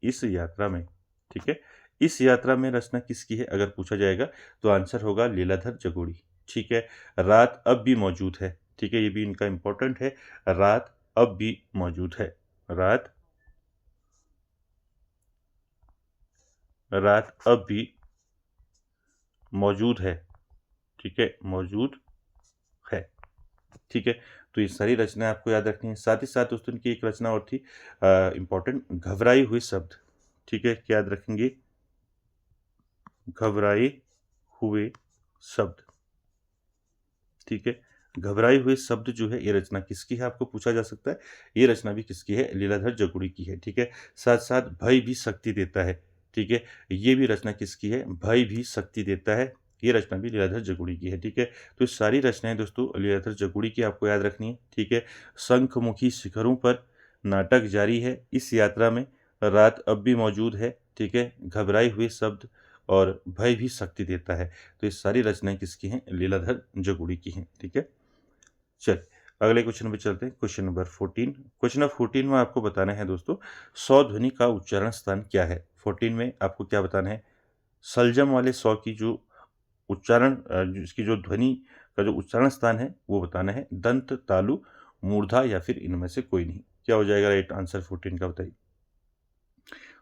इस यात्रा में, ठीक है, इस यात्रा में रचना किसकी है अगर पूछा जाएगा तो आंसर होगा लीलाधर जगुड़ी। ठीक है, रात अब भी मौजूद है। ठीक है, ये भी इनका इंपॉर्टेंट है, रात अब भी मौजूद है। रात रात अब भी मौजूद है। ठीक है, मौजूद है। ठीक है, तो ये सारी रचनाएं आपको याद रखनी है। साथ ही साथ दोस्तों इनकी एक रचना और थी इंपॉर्टेंट, घबराए हुए शब्द। ठीक है, क्या याद रखेंगे, घबराए हुए शब्द। ठीक है, घबराए हुए शब्द जो है ये रचना किसकी है आपको पूछा जा सकता है, ये रचना भी किसकी है, लीलाधर जगुड़ी की है। ठीक है, साथ साथ भय भी शक्ति देता है। ठीक है, ये भी रचना किसकी है, भय भी शक्ति देता है, ये रचना भी लीलाधर जगुड़ी की है। ठीक है, तो ये सारी रचनाएं दोस्तों लीलाधर जगुड़ी की आपको याद रखनी है। ठीक है, शंखमुखी शिखरों पर, नाटक जारी है, इस यात्रा में, रात अब भी मौजूद है। ठीक है, घबराए हुए शब्द और भय भी शक्ति देता है। तो ये सारी रचनाएं किसकी हैं, लीलाधर जगुड़ी की हैं। ठीक है, चल अगले क्वेश्चन पे चलते हैं। Question number 14। क्वेश्चन नंबर 14 में आपको बताना है दोस्तों सौ ध्वनि का उच्चारण स्थान क्या है। 14 में आपको क्या बताना है, सलजम वाले सौ की जो उच्चारण इसकी जो ध्वनि का जो उच्चारण स्थान है वो बताना है, दंत, तालु, मूर्धा या फिर इनमें से कोई नहीं। क्या हो जाएगा राइट आंसर 14 का, बताइए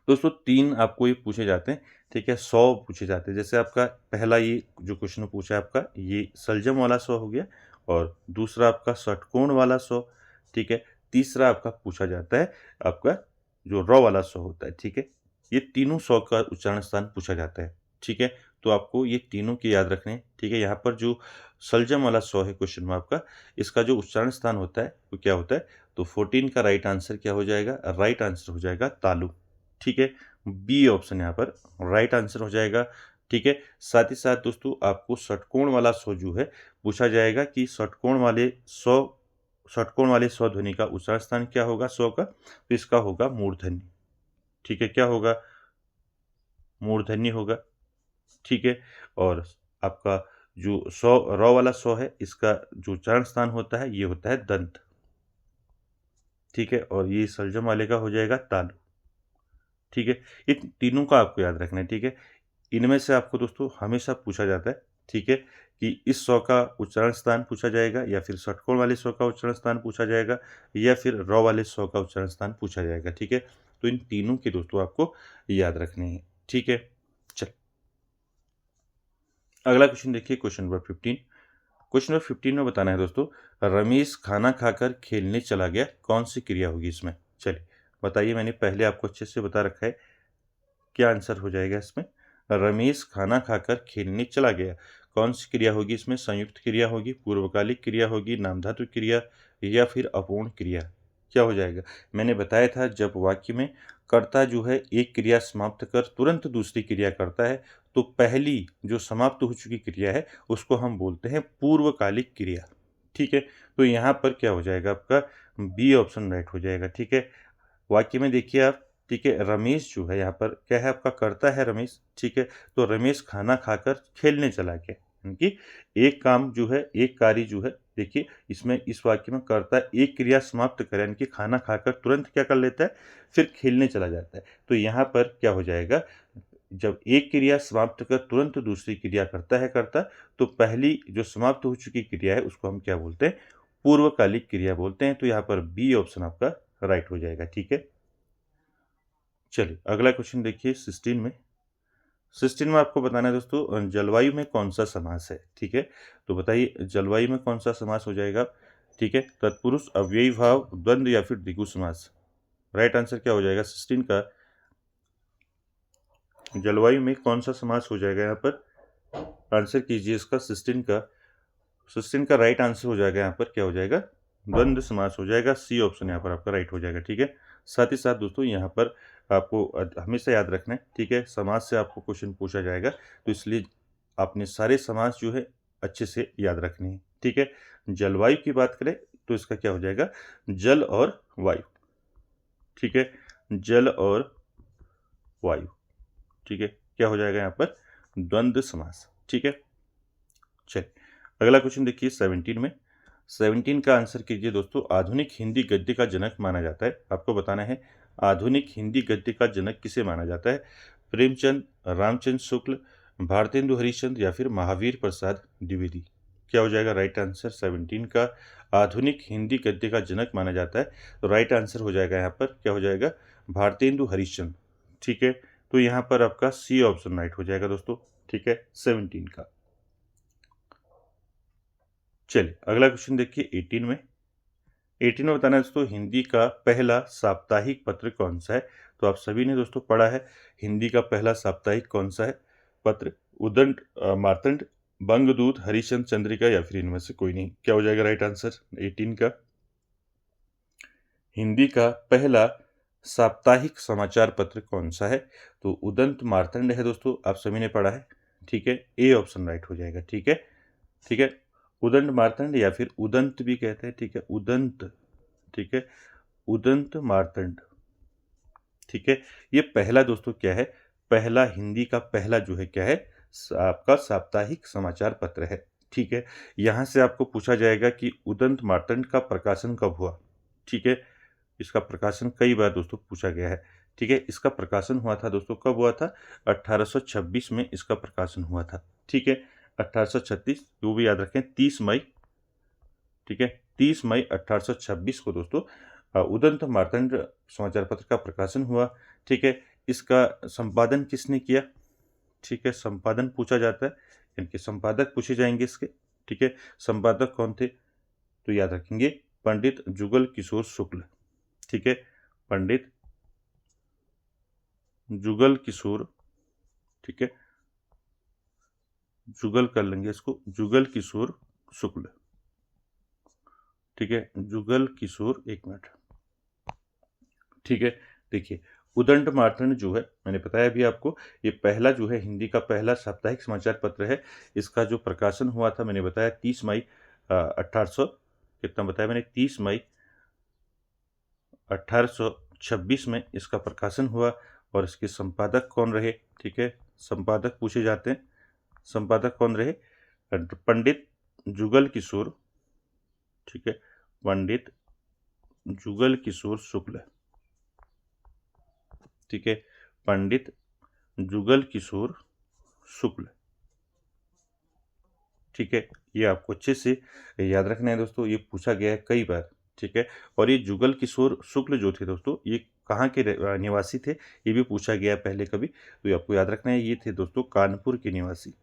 दोस्तों। 3 आपको ये पूछे जाते हैं। ठीक है, 100 पूछे जाते हैं। जैसे आपका पहला ये जो क्वेश्चन पूछा है आपका, ये सलजम वाला 100 हो गया, और दूसरा आपका षटकोण वाला 100। ठीक है, तीसरा आपका पूछा जाता है आपका जो र वाला 100 होता है। ठीक है, ये तीनों 100 का उच्चारण स्थान पूछा जाता है। ठीक है, तो आपको ये तीनों के याद रखने हैं। ठीक है, यहाँ पर जो सलजम वाला 100 है क्वेश्चन में आपका, इसका जो उच्चारण स्थान होता है वो क्या होता है, तो 14 का राइट आंसर क्या हो जाएगा, राइट आंसर हो जाएगा तालु। ठीक है, बी ऑप्शन यहाँ पर राइट आंसर हो जाएगा। ठीक है, साथ ही साथ दोस्तों आपको षटकोण वाला 100 जो है पूछा जाएगा कि षटकोण वाले 100 ध्वनि का उच्चारण स्थान क्या होगा 100 का, तो इसका होगा मूर्धन्य। ठीक है, क्या होगा, मूर्धन्य होगा। ठीक है, और आपका जो 100 र वाला 100 है, इसका जो उच्चारण स्थान होता है ये होता है दंत। ठीक है, और ये सलजम वाले का हो जाएगा तालु। ठीक है, इन तीनों का आपको याद रखना है। ठीक है, इनमें से आपको दोस्तों हमेशा पूछा जाता है, ठीक है, कि इस 100 का उच्चारण स्थान पूछा जाएगा या फिर षटकोण वाले 100 का उच्चारण स्थान पूछा जाएगा या फिर र वाले 100 का उच्चारण स्थान पूछा जाएगा। ठीक है, तो इन तीनों के दोस्तों आपको याद रखने हैं। ठीक है, चल अगला क्वेश्चन देखिए, क्वेश्चन नंबर 15। क्वेश्चन नंबर 15 में बताना है दोस्तों, रमेश खाना खाकर खेलने चला गया, कौन सी क्रिया होगी इसमें। चलिए बताइए, मैंने पहले आपको अच्छे से बता रखा है, क्या आंसर हो जाएगा इसमें, रमेश खाना खाकर खेलने चला गया, कौन सी क्रिया होगी इसमें, संयुक्त क्रिया होगी, पूर्वकालिक क्रिया होगी, नामधातु क्रिया या फिर अपूर्ण क्रिया। क्या हो जाएगा, मैंने बताया था जब वाक्य में कर्ता जो है एक क्रिया समाप्त कर तुरंत दूसरी क्रिया करता है, तो पहली जो समाप्त हो चुकी क्रिया है उसको हम बोलते हैं पूर्वकालिक क्रिया। ठीक है, तो यहाँ पर क्या हो जाएगा आपका, बी ऑप्शन राइट हो जाएगा। ठीक है, वाक्य में देखिए आप, ठीक है, रमेश जो है यहाँ पर क्या है, आपका कर्ता है रमेश। ठीक है, तो रमेश खाना खाकर खेलने चला गया, यानी कि एक काम जो है, एक कार्य जो है, देखिए इसमें इस वाक्य में कर्ता एक क्रिया समाप्त करे, यानी कि खाना खाकर तुरंत क्या कर लेता है, फिर खेलने चला जाता है। तो यहाँ पर क्या हो जाएगा, जब एक क्रिया समाप्त कर तुरंत दूसरी क्रिया करता है कर्ता, तो पहली जो समाप्त हो चुकी क्रिया है उसको हम क्या बोलते हैं, पूर्वकालिक क्रिया बोलते हैं। तो यहाँ पर बी ऑप्शन आपका राइट हो जाएगा। ठीक है, चलिए अगला क्वेश्चन देखिए 16 में। 16 में आपको बताना है दोस्तों जलवायु में कौन सा समास है। ठीक है, तो बताइए जलवायु में कौन सा समास हो जाएगा। ठीक है, तत्पुरुष, अव्ययी भाव, द्वंद्व या फिर द्विगु समास। राइट आंसर क्या हो जाएगा 16 का, जलवायु में कौन सा समास हो जाएगा यहाँ पर, आंसर कीजिए इसका 16 का राइट आंसर हो जाएगा यहाँ पर क्या हो जाएगा, द्वंद्व समास हो जाएगा। सी ऑप्शन यहाँ पर आपका राइट हो जाएगा। ठीक है, साथ ही साथ दोस्तों यहाँ पर आपको हमेशा याद रखना है, ठीक है। समाज से आपको क्वेश्चन पूछा जाएगा, तो इसलिए आपने सारे समाज जो है अच्छे से याद रखने हैं, ठीक है। जलवायु की बात करें तो इसका क्या हो जाएगा, जल और वायु, ठीक है। जल और वायु, ठीक है, क्या हो जाएगा यहाँ पर, द्वंद्व समास, ठीक है। चलिए अगला क्वेश्चन देखिए 17 में। 17 का आंसर कीजिए दोस्तों। आधुनिक हिंदी गद्य का जनक माना जाता है, आपको बताना है आधुनिक हिंदी गद्य का जनक किसे माना जाता है, प्रेमचंद, रामचंद्र शुक्ल, भारतेंदु हरिश्चंद्र या फिर महावीर प्रसाद द्विवेदी। क्या हो जाएगा राइट आंसर, 17 का आधुनिक हिंदी गद्य का जनक माना जाता है, तो राइट आंसर हो जाएगा यहाँ पर, क्या हो जाएगा, भारतेंदु हरिश्चंद्र, ठीक है। तो यहाँ पर आपका सी ऑप्शन राइट हो जाएगा दोस्तों, ठीक है, 17 का। चलिए अगला क्वेश्चन देखिए 18 में। 18 में बताना है दोस्तों हिंदी का पहला साप्ताहिक पत्र कौन सा है। तो आप सभी ने दोस्तों पढ़ा है हिंदी का पहला साप्ताहिक कौन सा है पत्र, उदंड, मार्तंड, बंगदूत, हरिश्चंद्र चंद्रिका या फिर इनमें से कोई नहीं। क्या हो जाएगा राइट आंसर 18 का, हिंदी का पहला साप्ताहिक समाचार पत्र कौन सा है। तो उदंत मार्तंड है दोस्तों, आप सभी ने पढ़ा है, ठीक है, ए ऑप्शन राइट हो जाएगा, ठीक है, ठीक है। उदंत मार्तंड या फिर उदंत भी कहते हैं, ठीक है, उदंत, ठीक है, उदंत मार्तंड, ठीक है। ये पहला दोस्तों क्या है, पहला हिंदी का पहला जो है क्या है, आपका साप्ताहिक समाचार पत्र है, ठीक है। यहाँ से आपको पूछा जाएगा कि उदंत मार्तंड का प्रकाशन कब हुआ, ठीक है। इसका प्रकाशन कई बार दोस्तों पूछा गया है, ठीक है। इसका प्रकाशन हुआ था दोस्तों, कब हुआ था, 1826 में इसका प्रकाशन हुआ था, ठीक है। 1836, वो भी याद रखें, 30 मई, ठीक है, 30 मई 1826 को दोस्तों उदंत मार्तंड समाचार पत्र का प्रकाशन हुआ, ठीक है। इसका संपादन किसने किया, ठीक है, संपादन पूछा जाता है, इनके संपादक पूछे जाएंगे इसके, ठीक है। संपादक कौन थे, तो याद रखेंगे पंडित जुगल किशोर शुक्ल, ठीक है, पंडित जुगल किशोर, ठीक है, जुगल कर लेंगे इसको, जुगल किशोर शुक्ल, ठीक है, जुगल किशोर, एक मिनट, ठीक है। देखिए उदंड मार्तंड जो है, मैंने बताया भी आपको, ये पहला जो है हिंदी का पहला साप्ताहिक समाचार पत्र है। इसका जो प्रकाशन हुआ था मैंने बताया 30 मई 1800 कितना बताया मैंने, 30 मई 1826 में इसका प्रकाशन हुआ। और इसके संपादक कौन रहे, ठीक है, संपादक पूछे जाते हैं, संपादक कौन रहे, पंडित जुगल किशोर, ठीक है, पंडित जुगल किशोर शुक्ल, ठीक है, पंडित जुगल किशोर शुक्ल, ठीक है। ये आपको अच्छे से याद रखना है दोस्तों, ये पूछा गया है कई बार, ठीक है। और ये जुगल किशोर शुक्ल जो थे दोस्तों, ये कहाँ के निवासी थे, ये भी पूछा गया पहले कभी, तो ये आपको याद रखना है, ये थे दोस्तों कानपुर के निवासी,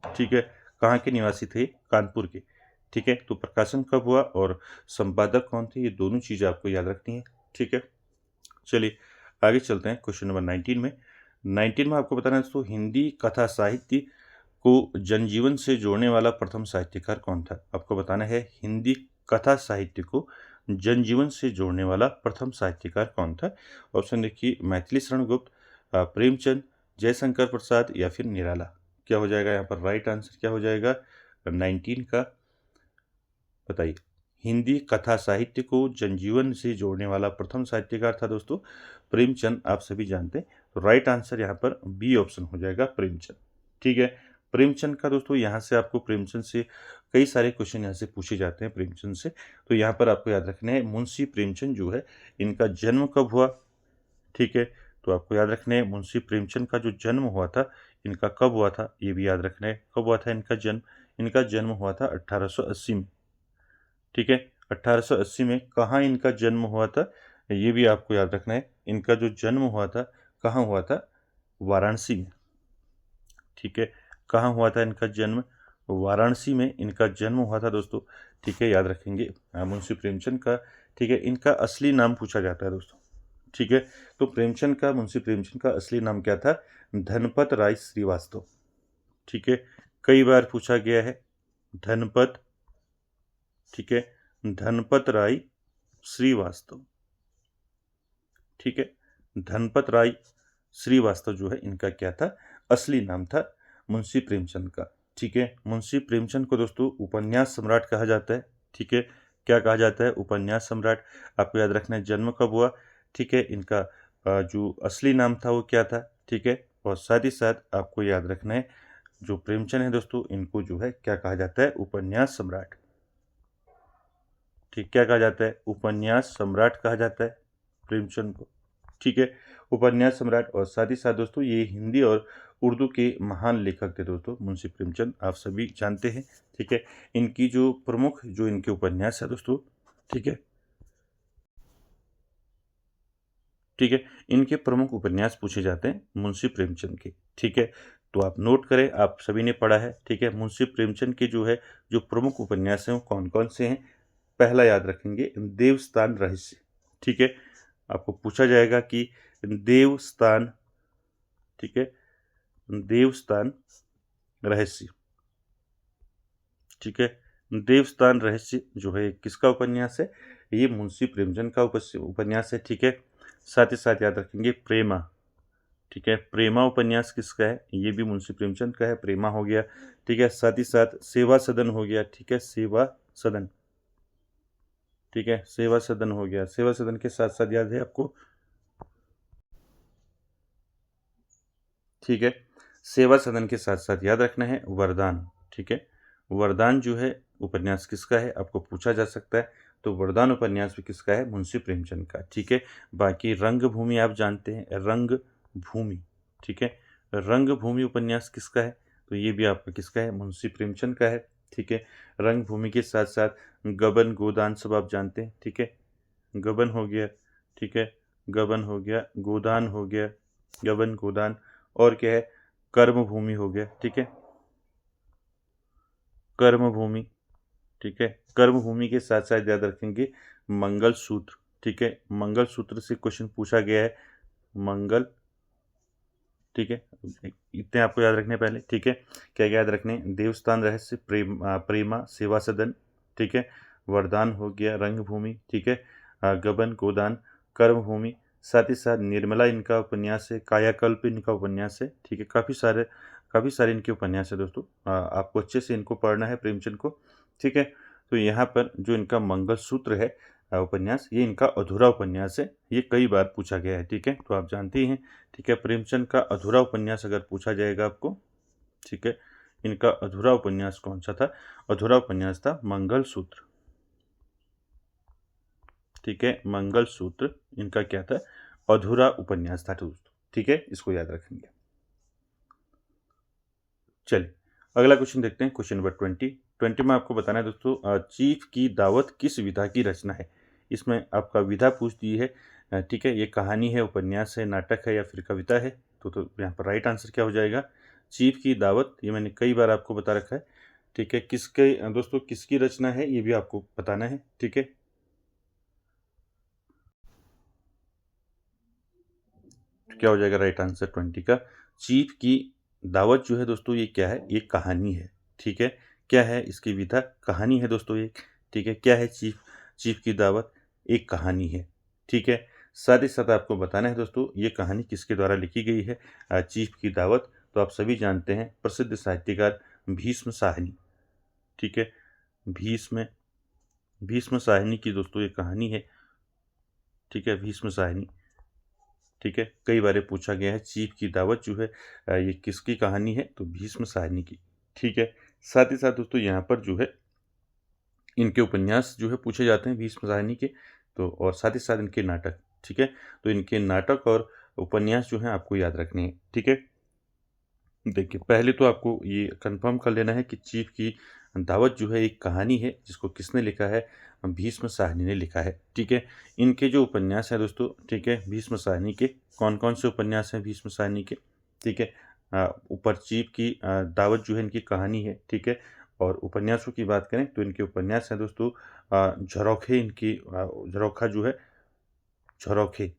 ठीक है। कहाँ के निवासी थे, कानपुर के, ठीक है। तो प्रकाशन कब हुआ और संपादक कौन थे, ये दोनों चीज़ें आपको याद रखनी है, ठीक है। चलिए आगे चलते हैं क्वेश्चन नंबर 19 में। 19 में आपको बताना है दोस्तों हिंदी कथा साहित्य को जनजीवन से जोड़ने वाला प्रथम साहित्यकार कौन था। आपको बताना है हिंदी कथा साहित्य को जनजीवन से जोड़ने वाला प्रथम साहित्यकार कौन था। ऑप्शन देखिए मैथिली शरण गुप्त, प्रेमचंद, जयशंकर प्रसाद या फिर निराला। क्या हो जाएगा यहाँ पर राइट आंसर, क्या हो जाएगा 19 का, बताइए। हिंदी कथा साहित्य को जनजीवन से जोड़ने वाला प्रथम साहित्यकार था दोस्तों प्रेमचंद, आप सभी जानते हैं। तो राइट आंसर यहाँ पर बी ऑप्शन हो जाएगा प्रेमचंद, ठीक है। प्रेमचंद का दोस्तों यहाँ से आपको प्रेमचंद से कई सारे क्वेश्चन यहाँ से पूछे जाते हैं प्रेमचंद से। तो यहाँ पर आपको याद रखना है मुंशी प्रेमचंद जो है इनका जन्म कब हुआ, ठीक है। तो आपको याद रखना है मुंशी प्रेमचंद का जो जन्म हुआ था इनका कब हुआ था, ये भी याद रखना है कब हुआ था इनका जन्म। इनका जन्म हुआ था 1880 में, ठीक है। 1880 में कहाँ इनका जन्म हुआ था, ये भी आपको याद रखना है। इनका जो जन्म हुआ था कहाँ हुआ था, वाराणसी में, ठीक है। कहाँ हुआ था इनका जन्म, वाराणसी में इनका जन्म हुआ था दोस्तों, ठीक है, याद रखेंगे मुंशी प्रेमचंद का, ठीक है। इनका असली नाम पूछा जाता है दोस्तों, ठीक है। तो प्रेमचंद का, मुंशी प्रेमचंद का असली नाम क्या था, धनपत राय श्रीवास्तव, ठीक है। कई बार पूछा गया है धनपत, ठीक है, धनपत राय श्रीवास्तव, ठीक है। धनपत राय श्रीवास्तव जो है इनका क्या था, असली नाम था मुंशी प्रेमचंद का। ठीक है, मुंशी प्रेमचंद को दोस्तों उपन्यास सम्राट कहा जाता है। ठीक है, क्या कहा जाता है, उपन्यास सम्राट। आपको याद रखना है जन्म कब हुआ। ठीक है, इनका जो असली नाम था वो क्या था। ठीक है, और साथ ही साथ आपको याद रखना है जो प्रेमचंद है दोस्तों, इनको जो है क्या कहा जाता है, उपन्यास सम्राट। ठीक, क्या कहा जाता है, उपन्यास सम्राट कहा जाता है प्रेमचंद को। ठीक है, उपन्यास सम्राट। और साथ ही साथ दोस्तों ये हिंदी और उर्दू के महान लेखक थे दोस्तों, मुंशी प्रेमचंद, आप सभी जानते हैं। ठीक है, इनकी जो प्रमुख जो इनके उपन्यास है दोस्तों, ठीक है, ठीक है, इनके प्रमुख उपन्यास पूछे जाते हैं मुंशी प्रेमचंद के। ठीक है, तो आप नोट करें, आप सभी ने पढ़ा है। ठीक है, मुंशी प्रेमचंद के जो है जो प्रमुख उपन्यास हैं वो कौन कौन से हैं। पहला याद रखेंगे देवस्थान रहस्य। ठीक है, आपको पूछा जाएगा कि देवस्थान, ठीक है, देवस्थान रहस्य। ठीक है, देवस्थान रहस्य जो है किसका उपन्यास है, ये मुंशी प्रेमचंद का उपन्यास है। ठीक है, साथ ही साथ याद रखेंगे प्रेमा। ठीक है, प्रेमा उपन्यास किसका है, ये भी मुंशी प्रेमचंद का है, प्रेमा हो गया। ठीक है, साथ ही साथ सेवा सदन हो गया। ठीक है, सेवा सदन। ठीक है, सेवा सदन हो गया। सेवा सदन के साथ साथ याद है आपको, ठीक है, सेवा सदन के साथ साथ याद रखना है वरदान। ठीक है, वरदान जो है उपन्यास किसका है, आपको पूछा जा सकता है। तो वरदान उपन्यास भी किसका है, मुंशी प्रेमचंद का। ठीक है, बाकी रंगभूमि आप जानते हैं, रंगभूमि। ठीक है, रंगभूमि उपन्यास किसका है, तो ये भी आपका किसका है, मुंशी प्रेमचंद का है। ठीक है, रंगभूमि के साथ साथ गबन गोदान सब आप जानते हैं। ठीक है, गबन हो गया। ठीक है, गबन हो गया, गोदान हो गया, गबन गोदान, और क्या है, कर्मभूमि हो गया। ठीक है, कर्मभूमि। ठीक है, कर्मभूमि के साथ साथ याद रखेंगे मंगलसूत्र। ठीक है, मंगलसूत्र से क्वेश्चन पूछा गया है, मंगल। ठीक है, इतने आपको याद रखने पहले। ठीक है, क्या याद रखने, देवस्थान रहस्य, प्रेमा, सेवा सदन। ठीक है, वरदान हो गया, रंगभूमि। ठीक है, गबन गोदान, कर्मभूमि। साथ ही साथ निर्मला इनका उपन्यास है, कायाकल्प इनका उपन्यास है। ठीक है, काफ़ी सारे इनके उपन्यास है दोस्तों, आपको अच्छे से इनको पढ़ना है प्रेमचंद को। ठीक है, तो यहाँ पर जो इनका मंगलसूत्र है उपन्यास, ये इनका अधूरा उपन्यास है, ये कई बार पूछा गया है। ठीक है, तो आप जानते ही हैं। ठीक है, प्रेमचंद का अधूरा उपन्यास अगर पूछा जाएगा आपको, ठीक है, इनका अधूरा उपन्यास कौन सा था, अधूरा उपन्यास था मंगलसूत्र। ठीक है, मंगलसूत्र इनका क्या था, अधूरा उपन्यास था दोस्तों। ठीक है, इसको याद रखेंगे। चलिए अगला क्वेश्चन देखते हैं, क्वेश्चन नंबर 20 में आपको बताना है दोस्तों, चीफ की दावत किस विधा की रचना है। इसमें आपका विधा पूछ दी है। ठीक है, ये कहानी है, उपन्यास है, नाटक है या फिर कविता है। तो यहाँ पर राइट आंसर क्या हो जाएगा, चीफ की दावत। ये मैंने कई बार आपको बता रखा है। ठीक है, किसके दोस्तों किसकी रचना है ये भी आपको बताना है। ठीक है, क्या हो जाएगा राइट आंसर 20 का, चीफ की दावत जो है दोस्तों ये क्या है, ये कहानी है। ठीक है, क्या है इसकी विधा, कहानी है दोस्तों ये। ठीक है, क्या है चीफ चीफ की दावत, एक कहानी है। ठीक है, साथ ही साथ आपको बताना है दोस्तों ये कहानी किसके द्वारा लिखी गई है, चीफ की दावत। तो आप सभी जानते हैं प्रसिद्ध साहित्यकार भीष्म साहनी। ठीक है, भीष्म भीष्म साहनी की दोस्तों ये कहानी है। ठीक है, भीष्म साहनी। ठीक है, कई बार पूछा गया है चीफ की दावत जो है ये किसकी कहानी है, तो भीष्म साहनी की। ठीक है, साथ ही साथ दोस्तों यहाँ पर जो है इनके उपन्यास जो है पूछे जाते हैं भीष्म साहनी के, तो और साथ ही साथ इनके नाटक। ठीक है, तो इनके नाटक और उपन्यास जो हैं आपको याद रखने हैं। ठीक है, देखिए पहले तो आपको ये कंफर्म कर लेना है कि चीफ की दावत जो है एक कहानी है, जिसको किसने लिखा है, भीष्म साहनी ने लिखा है। ठीक है, इनके जो उपन्यास हैं दोस्तों, ठीक है, भीष्म साहनी के कौन कौन से उपन्यास हैं भीष्म साहनी के। ठीक है, ऊपर चीफ की दावत जो है इनकी कहानी है। ठीक है, और उपन्यासों की बात करें तो इनके उपन्यास हैं दोस्तों, झरोखे इनकी, झरोखा जो है, झरोखे।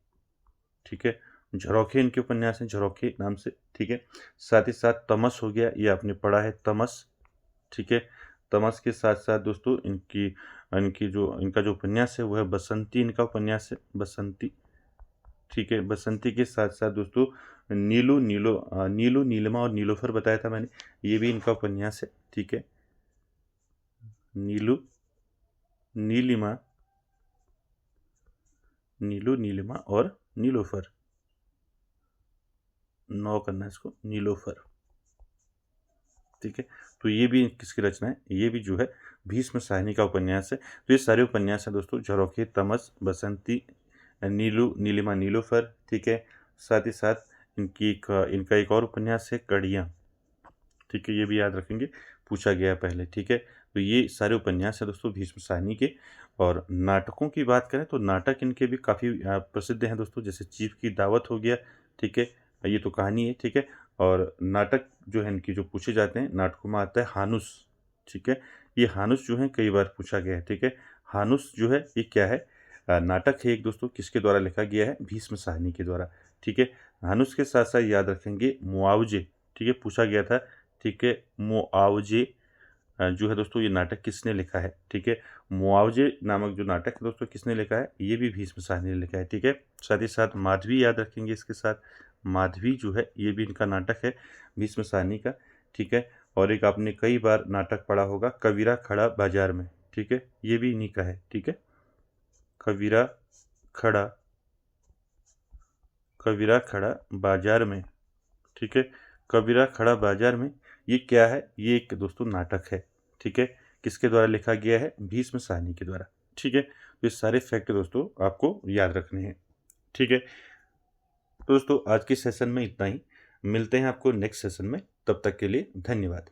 ठीक है, झरोखे इनके उपन्यास हैं, झरोखे नाम से। ठीक है, साथ ही साथ तमस हो गया, ये आपने पढ़ा है तमस। ठीक है, तमस के साथ साथ दोस्तों इनकी इनकी जो इनका जो उपन्यास है वो है बसंती, इनका उपन्यास है बसंती। ठीक है। बसंती के साथ साथ दोस्तों नीलू नीलिमा और नीलोफर बताया था मैंने, ये भी इनका उपन्यास है। ठीक है, नीलू नीलिमा नीलू नीलिमा और नीलोफर, नौ करना है इसको, नीलोफर। ठीक है, तो ये भी किसकी रचना है, ये भी जो है भीष्म साहनी का उपन्यास है। तो ये सारे उपन्यास हैं दोस्तों, झरोखे, तमस, बसंती, नीलू नीलिमा, नीलोफर। ठीक है, साथ ही साथ इनका एक और उपन्यास है कड़ियाँ। ठीक है, ये भी याद रखेंगे, पूछा गया पहले। ठीक है, तो ये सारे उपन्यास हैं दोस्तों भीष्म साहनी के। और नाटकों की बात करें तो नाटक इनके भी काफ़ी प्रसिद्ध हैं दोस्तों, जैसे चीफ की दावत हो गया। ठीक है, ये तो कहानी है। ठीक है, और नाटक जो है इनकी जो पूछे जाते हैं, नाटकों में आता है हानुस। ठीक है, ये हानुस जो है कई बार पूछा गया है। ठीक है, हानुस जो है ये क्या है, नाटक है एक दोस्तों, किसके द्वारा लिखा गया है, भीष्म साहनी के द्वारा। ठीक है, हानुस के साथ साथ याद रखेंगे मुआवजे। ठीक है, पूछा गया था। ठीक है, मुआवजे जो है दोस्तों, ये नाटक किसने लिखा है। ठीक है, मुआवजे नामक जो नाटक है दोस्तों, किसने लिखा है, ये भी भीष्म साहनी ने लिखा है। ठीक है, साथ ही साथ माधवी याद रखेंगे इसके साथ, माधवी जो है ये भी इनका नाटक है भीष्म साहनी का। ठीक है, और एक आपने कई बार नाटक पढ़ा होगा, कबीरा खड़ा बाजार में। ठीक है, ये भी इन्हीं का है। ठीक है, कबीरा खड़ा कबीरा खड़ा बाजार में। ठीक है, कबीरा खड़ा बाजार में, ये क्या है, ये एक दोस्तों नाटक है। ठीक है, किसके द्वारा लिखा गया है, भीष्म साहनी के द्वारा। ठीक है, तो ये सारे फैक्ट दोस्तों आपको याद रखने हैं। ठीक है, तो दोस्तों आज के सेशन में इतना ही, मिलते हैं आपको नेक्स्ट सेशन में, तब तक के लिए धन्यवाद।